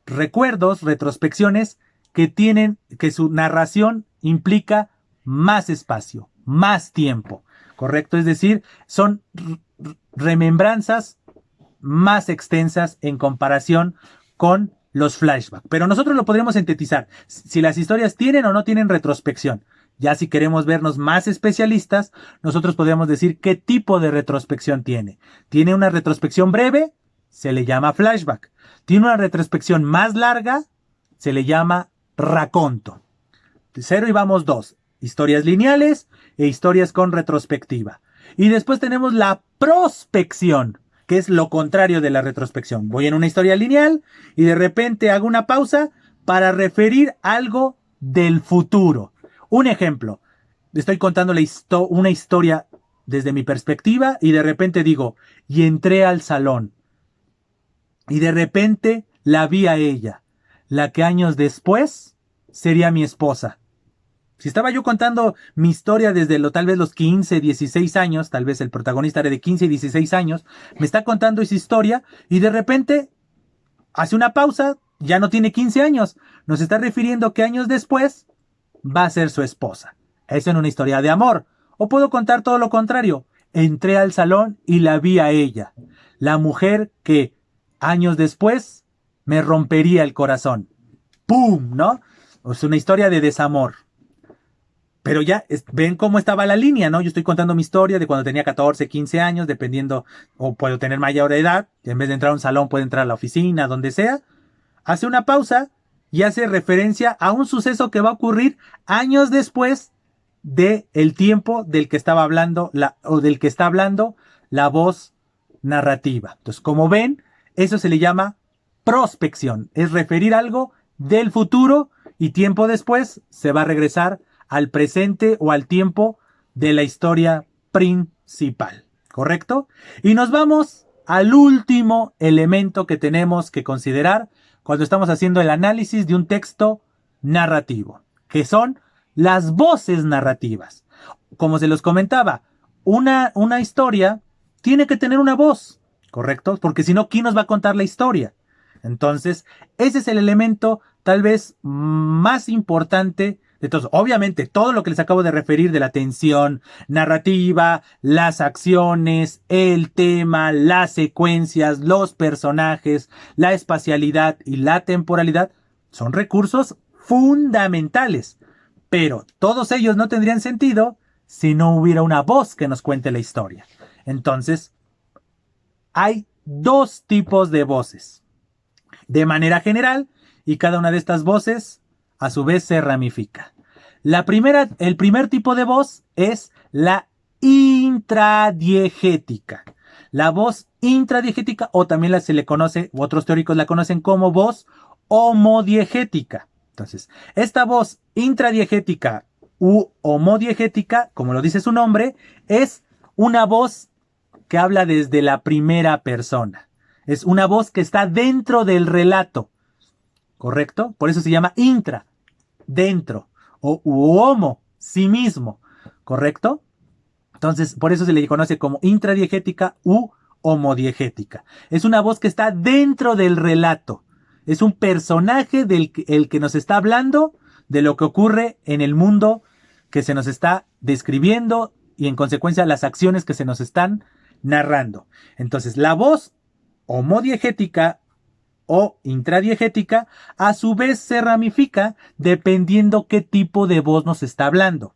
recuerdos, retrospecciones que su narración implica más espacio, más tiempo, ¿correcto? Es decir, son remembranzas más extensas en comparación con los flashbacks. Pero nosotros lo podríamos sintetizar si las historias tienen o no tienen retrospección. Ya si queremos vernos más especialistas, nosotros podríamos decir qué tipo de retrospección tiene. ¿Tiene una retrospección breve? Se le llama flashback. ¿Tiene una retrospección más larga? Se le llama raconto. 0 y vamos 2. Historias lineales e historias con retrospectiva. Y después tenemos la prospección, que es lo contrario de la retrospección. Voy en una historia lineal y de repente hago una pausa para referir algo del futuro. Un ejemplo, estoy contando una historia desde mi perspectiva y de repente digo, y entré al salón. Y de repente la vi a ella, la que años después sería mi esposa. Si estaba yo contando mi historia desde tal vez los 15, 16 años, tal vez el protagonista era de 15 y 16 años, me está contando esa historia y de repente hace una pausa, ya no tiene 15 años, nos está refiriendo que años después va a ser su esposa. Eso en una historia de amor. O puedo contar todo lo contrario. Entré al salón y la vi a ella, la mujer que años después me rompería el corazón. ¡Pum! ¿No? Es una historia de desamor. Pero ya ven cómo estaba la línea, ¿no? Yo estoy contando mi historia de cuando tenía 14, 15 años, dependiendo, o puedo tener mayor edad. En vez de entrar a un salón, puedo entrar a la oficina, donde sea. Hace una pausa y hace referencia a un suceso que va a ocurrir años después del tiempo del que estaba hablando o del que está hablando la voz narrativa. Entonces, como ven, eso se le llama prospección. Es referir algo del futuro y tiempo después se va a regresar al presente o al tiempo de la historia principal. ¿Correcto? Y nos vamos al último elemento que tenemos que considerar cuando estamos haciendo el análisis de un texto narrativo, que son las voces narrativas. Como se los comentaba, una historia tiene que tener una voz, ¿correcto? Porque si no, ¿quién nos va a contar la historia? Entonces, ese es el elemento tal vez más importante de todos. Obviamente, todo lo que les acabo de referir de la tensión narrativa, las acciones, el tema, las secuencias, los personajes, la espacialidad y la temporalidad son recursos fundamentales. Pero todos ellos no tendrían sentido si no hubiera una voz que nos cuente la historia. Entonces, hay dos tipos de voces. De manera general, y cada una de estas voces a su vez se ramifica. El primer tipo de voz es la intradiegética. La voz intradiegética, o también se le conoce, u otros teóricos la conocen como voz homodiegética. Entonces, esta voz intradiegética u homodiegética, como lo dice su nombre, es una voz que habla desde la primera persona. Es una voz que está dentro del relato. ¿Correcto? Por eso se llama intra, dentro, o homo, sí mismo. ¿Correcto? Entonces, por eso se le conoce como intradiegética u homodiegética. Es una voz que está dentro del relato. Es un personaje el que nos está hablando de lo que ocurre en el mundo que se nos está describiendo y en consecuencia las acciones que se nos están narrando. Entonces, la voz homodiegética o intradiegética a su vez se ramifica dependiendo qué tipo de voz nos está hablando.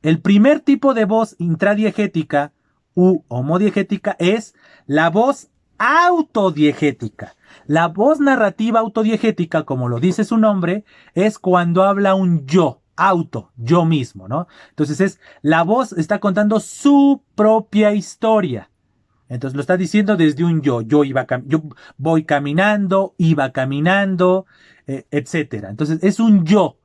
El primer tipo de voz intradiegética u homodiegética es la voz autodiegética. La voz narrativa autodiegética, como lo dice su nombre, es cuando habla un yo, yo mismo, ¿no? Entonces la voz está contando su propia historia. Entonces lo está diciendo desde un yo. Yo voy caminando, iba caminando, etcétera. Entonces es un yo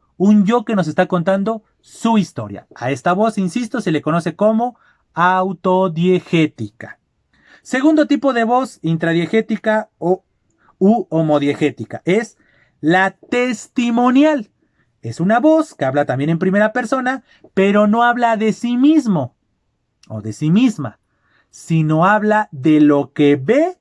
que nos está contando su historia. A esta voz, insisto, se le conoce como autodiegética. Segundo tipo de voz, intradiegética u homodiegética, es la testimonial. Es una voz que habla también en primera persona, pero no habla de sí mismo o de sí misma, sino habla de lo que ve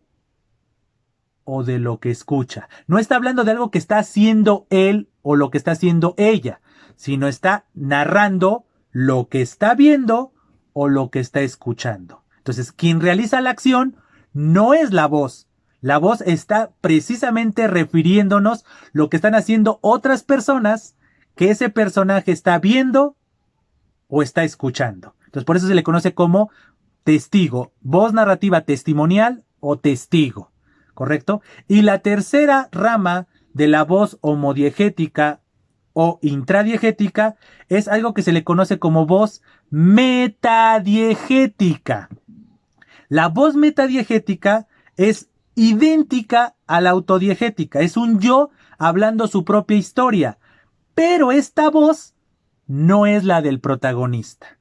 o de lo que escucha. No está hablando de algo que está haciendo él o lo que está haciendo ella, sino está narrando lo que está viendo o lo que está escuchando. Entonces, quien realiza la acción no es la voz. La voz está precisamente refiriéndonos lo que están haciendo otras personas que ese personaje está viendo o está escuchando. Entonces, por eso se le conoce como testigo, voz narrativa testimonial o testigo, ¿correcto? Y la tercera rama de la voz homodiegética o intradiegética es algo que se le conoce como voz metadiegética. La voz metadiegética es idéntica a la autodiegética, es un yo hablando su propia historia, pero esta voz no es la del protagonista.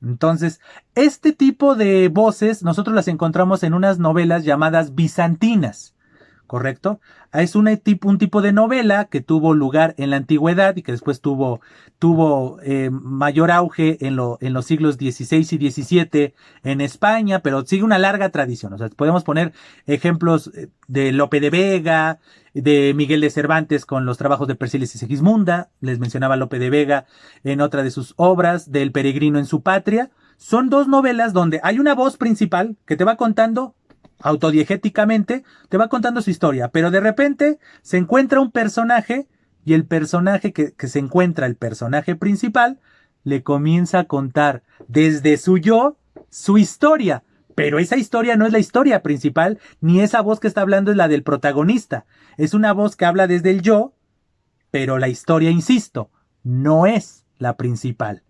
Entonces, este tipo de voces nosotros las encontramos en unas novelas llamadas bizantinas, ¿correcto? Es un tipo de novela que tuvo lugar en la antigüedad y que después tuvo mayor auge en los siglos XVI y XVII en España, pero sigue una larga tradición. O sea, podemos poner ejemplos de Lope de Vega, de Miguel de Cervantes con los trabajos de Persiles y Segismunda. Les mencionaba Lope de Vega en otra de sus obras, del Peregrino en su patria. Son dos novelas donde hay una voz principal que te va contando autodiegéticamente, te va contando su historia, pero de repente se encuentra un personaje y el personaje que se encuentra, el personaje principal, le comienza a contar desde su yo su historia, pero esa historia no es la historia principal, ni esa voz que está hablando es la del protagonista, es una voz que habla desde el yo pero la historia, insisto, no es la principal.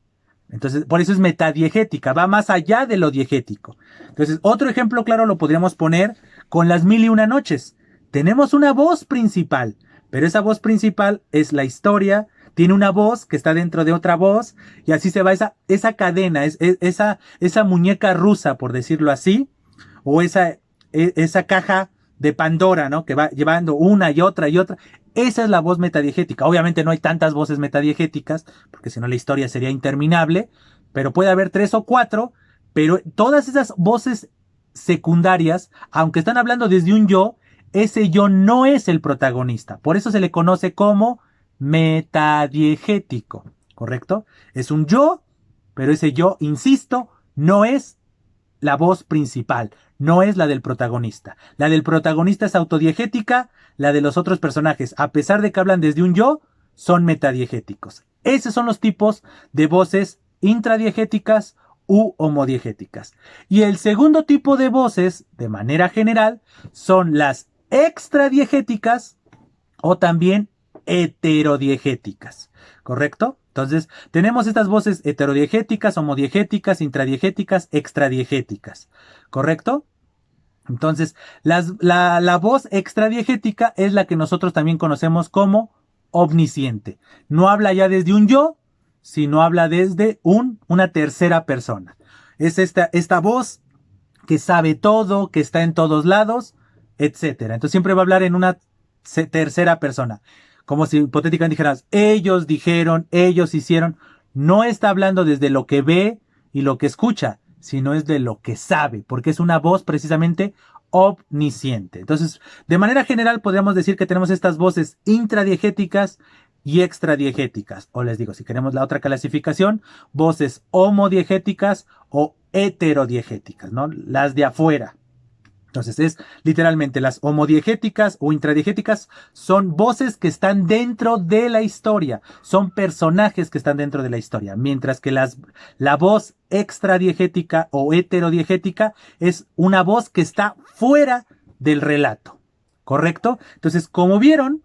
Entonces, por eso es metadiegética, va más allá de lo diegético. Entonces, otro ejemplo claro lo podríamos poner con las 1001 noches. Tenemos una voz principal, pero esa voz principal es la historia, tiene una voz que está dentro de otra voz, y así se va esa cadena, esa muñeca rusa, por decirlo así, o esa caja de Pandora, ¿no? Que va llevando una y otra y otra. Esa es la voz metadiegética. Obviamente no hay tantas voces metadiegéticas, porque si no la historia sería interminable, pero puede haber 3 o 4, pero todas esas voces secundarias, aunque están hablando desde un yo, ese yo no es el protagonista. Por eso se le conoce como metadiegético, ¿correcto? Es un yo, pero ese yo, insisto, no es la voz principal, no es la del protagonista. La del protagonista es autodiegética, la de los otros personajes, a pesar de que hablan desde un yo, son metadiegéticos. Esos son los tipos de voces intradiegéticas u homodiegéticas. Y el segundo tipo de voces, de manera general, son las extradiegéticas o también heterodiegéticas, ¿correcto? Entonces, tenemos estas voces heterodiegéticas, homodiegéticas, intradiegéticas, extradiegéticas, ¿correcto? Entonces, la voz extradiegética es la que nosotros también conocemos como omnisciente. No habla ya desde un yo, sino habla desde una tercera persona. Es esta voz que sabe todo, que está en todos lados, etcétera. Entonces, siempre va a hablar en una tercera persona. Como si hipotéticamente dijeras, ellos dijeron, ellos hicieron. No está hablando desde lo que ve y lo que escucha, sino es de lo que sabe, porque es una voz precisamente omnisciente. Entonces, de manera general podríamos decir que tenemos estas voces intradiegéticas y extradiegéticas. O les digo, si queremos la otra clasificación, voces homodiegéticas o heterodiegéticas, ¿no? Las de afuera. Entonces es literalmente las homodiegéticas o intradiegéticas son voces que están dentro de la historia, son personajes que están dentro de la historia, mientras que la voz extradiegética o heterodiegética es una voz que está fuera del relato, ¿correcto? Entonces, como vieron,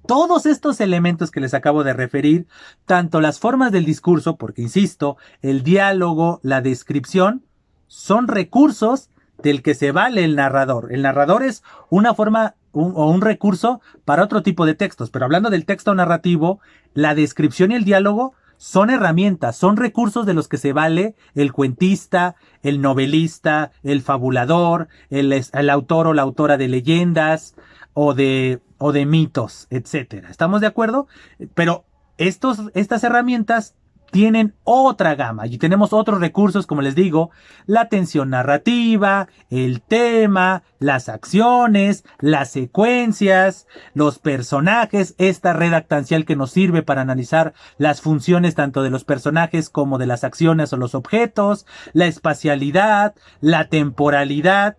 todos estos elementos que les acabo de referir, tanto las formas del discurso, porque insisto, el diálogo, la descripción, son recursos del que se vale el narrador. El narrador es una forma o un recurso para otro tipo de textos, pero hablando del texto narrativo, la descripción y el diálogo son herramientas, son recursos de los que se vale el cuentista, el novelista, el fabulador, el autor o la autora de leyendas o de mitos, etcétera. ¿Estamos de acuerdo? Pero estas herramientas tienen otra gama y tenemos otros recursos, como les digo, la tensión narrativa, el tema, las acciones, las secuencias, los personajes, esta red actancial que nos sirve para analizar las funciones tanto de los personajes como de las acciones o los objetos, la espacialidad, la temporalidad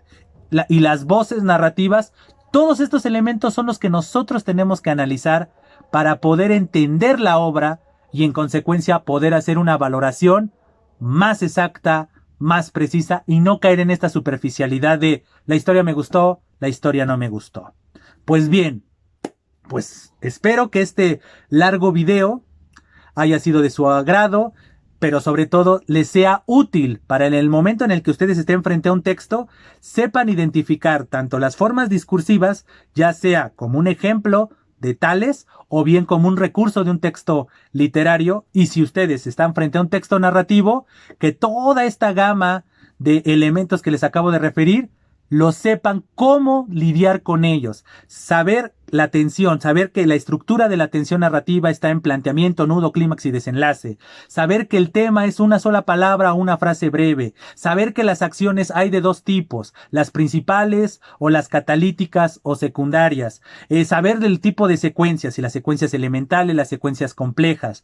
y las voces narrativas. Todos estos elementos son los que nosotros tenemos que analizar para poder entender la obra y en consecuencia poder hacer una valoración más exacta, más precisa y no caer en esta superficialidad de la historia me gustó, la historia no me gustó. Pues bien, pues espero que este largo video haya sido de su agrado, pero sobre todo les sea útil para en el momento en el que ustedes estén frente a un texto, sepan identificar tanto las formas discursivas, ya sea como un ejemplo de tales o bien como un recurso de un texto literario, y si ustedes están frente a un texto narrativo, que toda esta gama de elementos que les acabo de referir, lo sepan cómo lidiar con ellos, saber la tensión, saber que la estructura de la tensión narrativa está en planteamiento, nudo, clímax y desenlace, saber que el tema es una sola palabra o una frase breve, saber que las acciones hay de dos tipos, las principales o las catalíticas o secundarias, saber del tipo de secuencias, y las secuencias elementales, las secuencias complejas,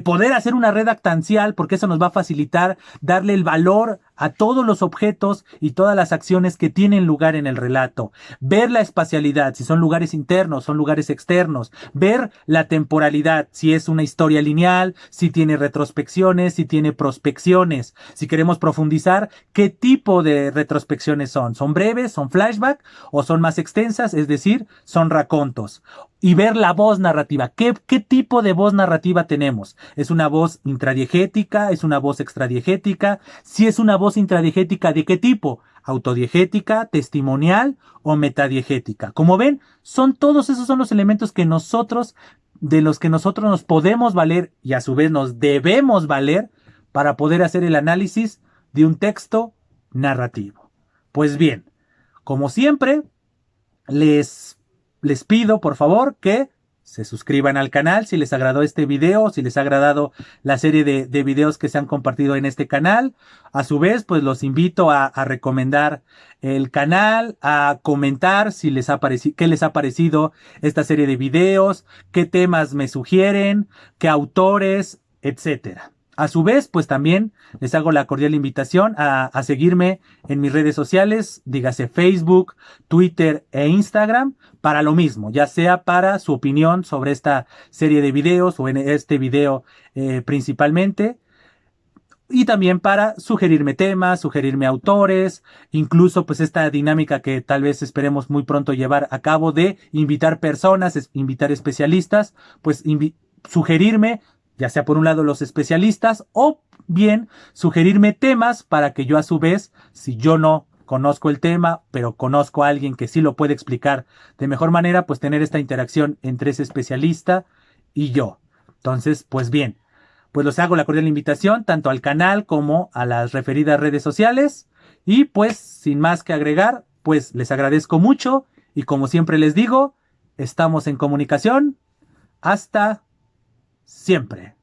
poder hacer una red actancial porque eso nos va a facilitar darle el valor a todos los objetos y todas las acciones que tienen lugar en el relato, ver la espacialidad, si son lugares internos, externos, son lugares externos. Ver la temporalidad, si es una historia lineal, si tiene retrospecciones, si tiene prospecciones. Si queremos profundizar, ¿qué tipo de retrospecciones son? ¿Son breves, son flashback o son más extensas? Es decir, son racontos. Y ver la voz narrativa. ¿Qué tipo de voz narrativa tenemos? ¿Es una voz intradiegética? ¿Es una voz extradiegética? Si es una voz intradiegética, ¿de qué tipo? ¿Autodiegética, testimonial o metadiegética? Como ven, todos esos son los elementos de los que nosotros nos podemos valer y a su vez nos debemos valer para poder hacer el análisis de un texto narrativo. Pues bien, como siempre, les pido por favor que se suscriban al canal si les agradó este video, si les ha agradado la serie de videos que se han compartido en este canal. A su vez, pues los invito a recomendar el canal, a comentar si les ha qué les ha parecido esta serie de videos, qué temas me sugieren, qué autores, etcétera. A su vez, pues también les hago la cordial invitación a seguirme en mis redes sociales, dígase Facebook, Twitter e Instagram, para lo mismo, ya sea para su opinión sobre esta serie de videos o en este video principalmente, y también para sugerirme temas, sugerirme autores, incluso pues esta dinámica que tal vez esperemos muy pronto llevar a cabo de invitar personas, invitar especialistas, pues sugerirme, ya sea por un lado los especialistas o bien sugerirme temas para que yo a su vez, si yo no conozco el tema, pero conozco a alguien que sí lo puede explicar de mejor manera, pues tener esta interacción entre ese especialista y yo. Entonces, pues bien, pues los hago la cordial invitación tanto al canal como a las referidas redes sociales. Y pues, sin más que agregar, pues les agradezco mucho y como siempre les digo, estamos en comunicación. Hasta siempre.